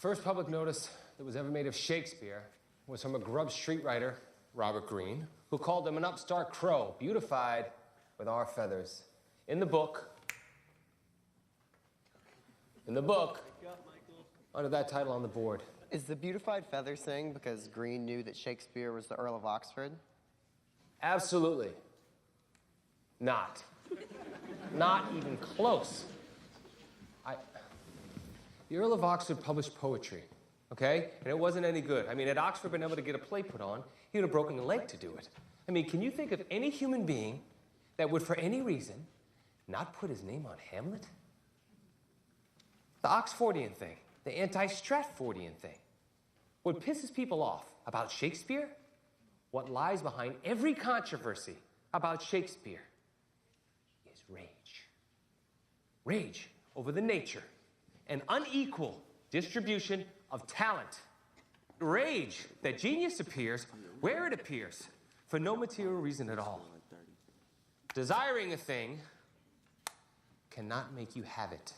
First public notice that was ever made of Shakespeare was from a grub street writer, Robert Greene, who called him an upstart crow, beautified with our feathers. In the book, under that title on the board. Is the beautified feathers thing because Greene knew that Shakespeare was the Earl of Oxford? Absolutely not. Not even close. The Earl of Oxford published poetry, okay? And it wasn't any good. I mean, had Oxford been able to get a play put on, he would have broken a leg to do it. I mean, can you think of any human being that would, for any reason, not put his name on Hamlet? The Oxfordian thing, the anti-Stratfordian thing. What pisses people off about Shakespeare, what lies behind every controversy about Shakespeare, is rage. Rage over the nature and unequal distribution of talent. Rage that genius appears where it appears, for no material reason at all. Desiring a thing cannot make you have it.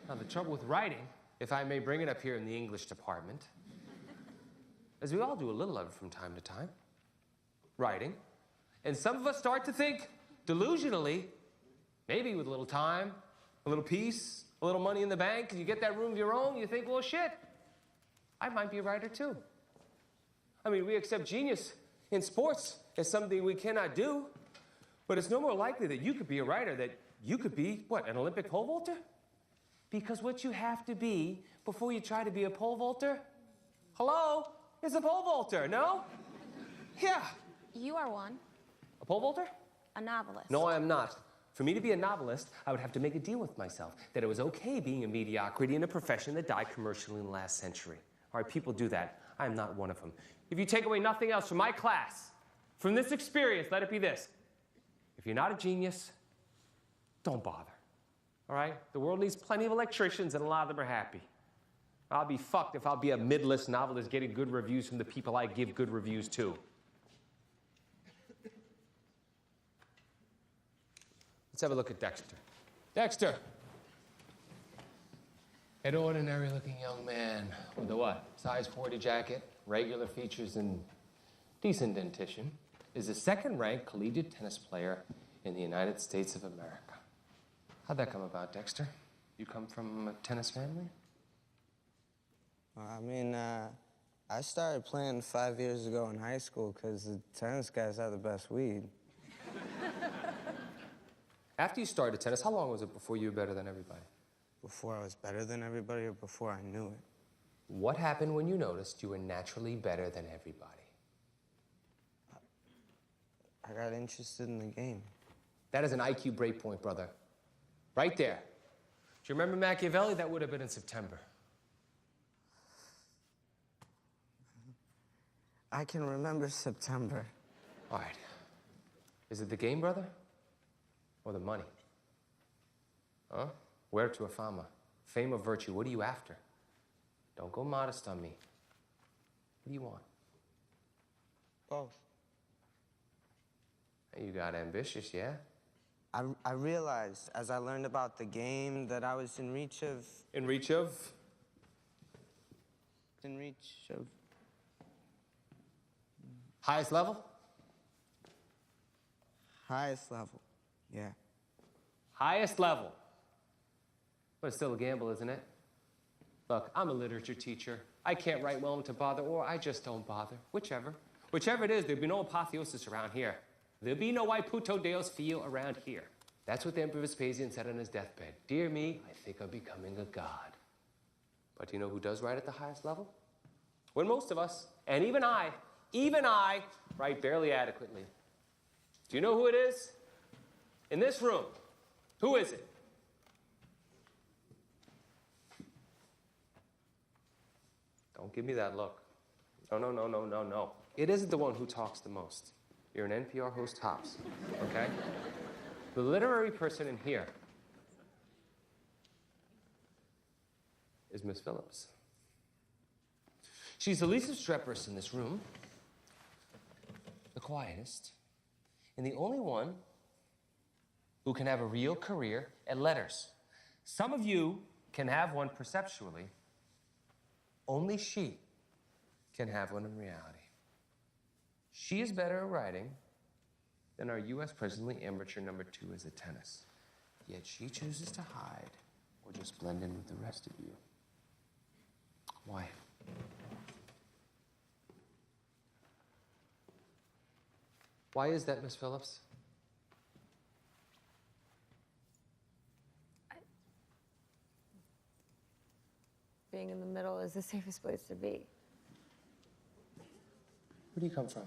Now, the trouble with writing, if I may bring it up here in the English department, is we all do a little of it from time to time. Writing. And some of us start to think delusionally, maybe with a little time, a little peace, a little money in the bank, you get that room of your own, you think, well, shit, I might be a writer too. I mean, we accept genius in sports as something we cannot do, but it's no more likely that you could be a writer that you could be, what, an Olympic pole vaulter? Because what you have to be before you try to be a pole vaulter, hello, is a pole vaulter, no? Yeah. You are one. A pole vaulter? A novelist. No, I am not. For me to be a novelist, I would have to make a deal with myself that it was okay being a mediocrity in a profession that died commercially in the last century. All right, people do that. I am not one of them. If you take away nothing else from my class, from this experience, let it be this. If you're not a genius, don't bother. All right? The world needs plenty of electricians, and a lot of them are happy. I'll be fucked if I'll be a mid-list novelist getting good reviews from the people I give good reviews to. Let's have a look at Dexter. Dexter! An ordinary-looking young man with a what? Size 40 jacket, regular features, and decent dentition, is a second-ranked collegiate tennis player in the United States of America. How'd that come about, Dexter? You come from a tennis family? I started playing 5 years ago in high school because the tennis guys have the best weed. After you started tennis, how long was it before you were better than everybody? Before I was better than everybody or before I knew it? What happened when you noticed you were naturally better than everybody? I got interested in the game. That is an IQ breakpoint, brother. Right there. Do you remember Machiavelli? That would have been in September. I can remember September. All right. Is it the game, brother? Or the money? Huh? Where to a fama? Fame or virtue? What are you after? Don't go modest on me. What do you want? Both. You got ambitious, yeah? I realized, as I learned about the game, that I was in reach of... In reach of? In reach of... Highest level? Highest level, yeah. Highest level. But it's still a gamble, isn't it? Look, I'm a literature teacher. I can't write well enough to bother, or I just don't bother. Whichever. Whichever it is, there'll be no apotheosis around here. There'll be no puto Deus fio around here. That's what the Emperor Vespasian said on his deathbed. Dear me, I think I'm becoming a god. But do you know who does write at the highest level? When most of us, and even I, write barely adequately. Do you know who it is? In this room. Who is it? Don't give me that look. No. It isn't the one who talks the most. You're an NPR host tops, okay? The literary person in here is Miss Phillips. She's the least obstreperous in this room, the quietest, and the only one who can have a real career at letters. Some of you can have one perceptually. Only she can have one in reality. She is better at writing than our U.S. presently amateur number 2 is at tennis. Yet she chooses to hide or just blend in with the rest of you. Why? Why is that, Miss Phillips? Being in the middle is the safest place to be. Where do you come from?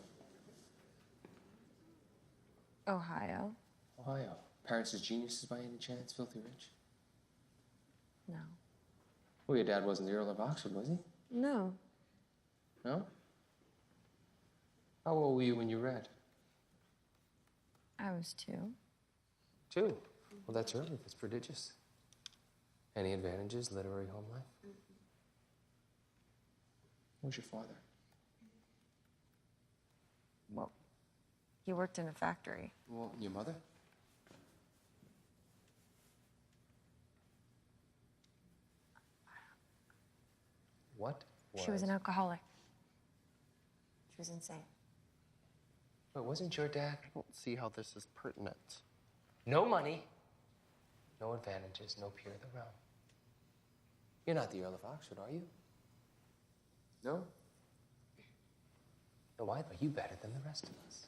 Ohio? Ohio. Parents as geniuses by any chance? Filthy rich? No. Well, your dad wasn't the Earl of Oxford, was he? No. No? How old were you when you read? I was 2. 2. Well, that's early. That's prodigious. Any advantages, literary home life? Who's your father? Well, he worked in a factory. Well, your mother? What? She was an alcoholic. She was insane. But wasn't your dad? I don't see how this is pertinent. No money, no advantages, no peer of the realm. You're not the Earl of Oxford, are you? No? Then why are you better than the rest of us?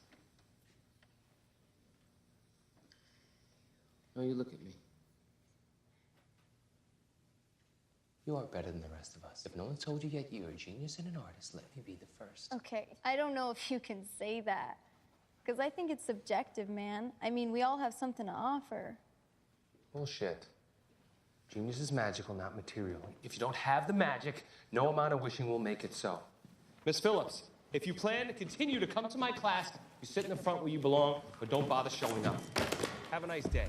No, you look at me. You are better than the rest of us. If no one's told you yet you're a genius and an artist, let me be the first. Okay, I don't know if you can say that. Because I think it's subjective, man. I mean, we all have something to offer. Bullshit. Genius is magical, not material. If you don't have the magic, no amount of wishing will make it so. Miss Phillips, if you plan to continue to come to my class, you sit in the front where you belong, but don't bother showing up. Have a nice day.